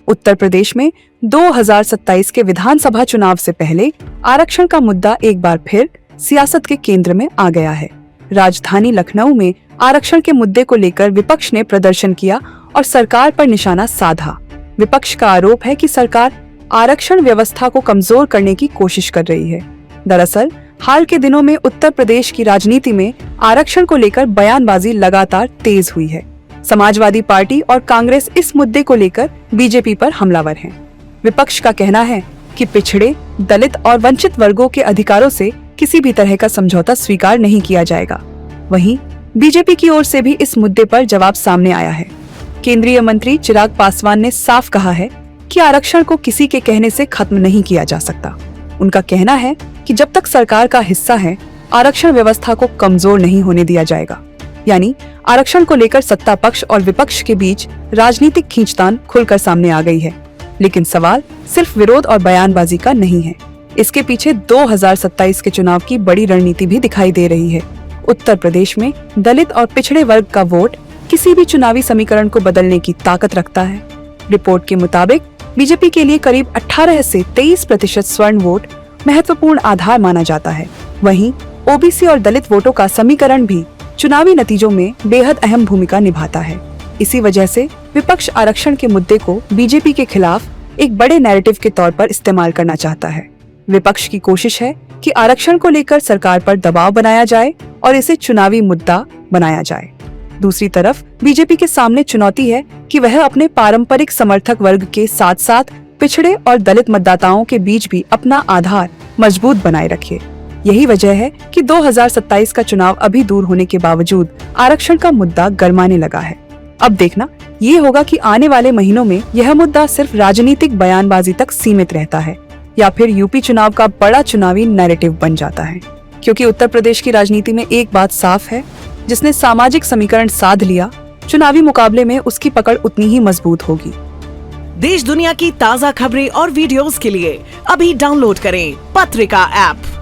उत्तर प्रदेश में 2027 के विधानसभा चुनाव से पहले आरक्षण का मुद्दा एक बार फिर सियासत के केंद्र में आ गया है। राजधानी लखनऊ में आरक्षण के मुद्दे को लेकर विपक्ष ने प्रदर्शन किया और सरकार पर निशाना साधा। विपक्ष का आरोप है कि सरकार आरक्षण व्यवस्था को कमजोर करने की कोशिश कर रही है। दरअसल हाल के दिनों में उत्तर प्रदेश की राजनीति में आरक्षण को लेकर बयानबाजी लगातार तेज हुई है। समाजवादी पार्टी और कांग्रेस इस मुद्दे को लेकर बीजेपी पर हमलावर हैं। विपक्ष का कहना है कि पिछड़े, दलित और वंचित वर्गों के अधिकारों से किसी भी तरह का समझौता स्वीकार नहीं किया जाएगा। वहीं बीजेपी की ओर से भी इस मुद्दे पर जवाब सामने आया है। केंद्रीय मंत्री चिराग पासवान ने साफ कहा है कि आरक्षण को किसी के कहने से खत्म नहीं किया जा सकता। उनका कहना है कि जब तक सरकार का हिस्सा है, आरक्षण व्यवस्था को कमजोर नहीं होने दिया जाएगा। यानी आरक्षण को लेकर सत्ता पक्ष और विपक्ष के बीच राजनीतिक खींचतान खुलकर सामने आ गई है। लेकिन सवाल सिर्फ विरोध और बयानबाजी का नहीं है। इसके पीछे 2027 के चुनाव की बड़ी रणनीति भी दिखाई दे रही है। उत्तर प्रदेश में दलित और पिछड़े वर्ग का वोट किसी भी चुनावी समीकरण को बदलने की ताकत रखता है। रिपोर्ट के मुताबिक बीजेपी के लिए करीब 18 से 23% स्वर्ण वोट महत्वपूर्ण आधार माना जाता है। वहीं ओबीसी और दलित वोटों का समीकरण भी चुनावी नतीजों में बेहद अहम भूमिका निभाता है। इसी वजह से विपक्ष आरक्षण के मुद्दे को बीजेपी के खिलाफ एक बड़े नैरेटिव के तौर पर इस्तेमाल करना चाहता है। विपक्ष की कोशिश है कि आरक्षण को लेकर सरकार पर दबाव बनाया जाए और इसे चुनावी मुद्दा बनाया जाए। दूसरी तरफ बीजेपी के सामने चुनौती है कि वह अपने पारंपरिक समर्थक वर्ग के साथ साथ पिछड़े और दलित मतदाताओं के बीच भी अपना आधार मजबूत बनाए रखे। यही वजह है कि 2027 का चुनाव अभी दूर होने के बावजूद आरक्षण का मुद्दा गरमाने लगा है। अब देखना ये होगा कि आने वाले महीनों में यह मुद्दा सिर्फ राजनीतिक बयानबाजी तक सीमित रहता है या फिर यूपी चुनाव का बड़ा चुनावी नैरेटिव बन जाता है। क्योंकि उत्तर प्रदेश की राजनीति में एक बात साफ है, जिसने सामाजिक समीकरण साध लिया, चुनावी मुकाबले में उसकी पकड़ उतनी ही मजबूत होगी। देश दुनिया की ताज़ा खबरें और वीडियोस के लिए अभी डाउनलोड करें पत्रिका ऐप।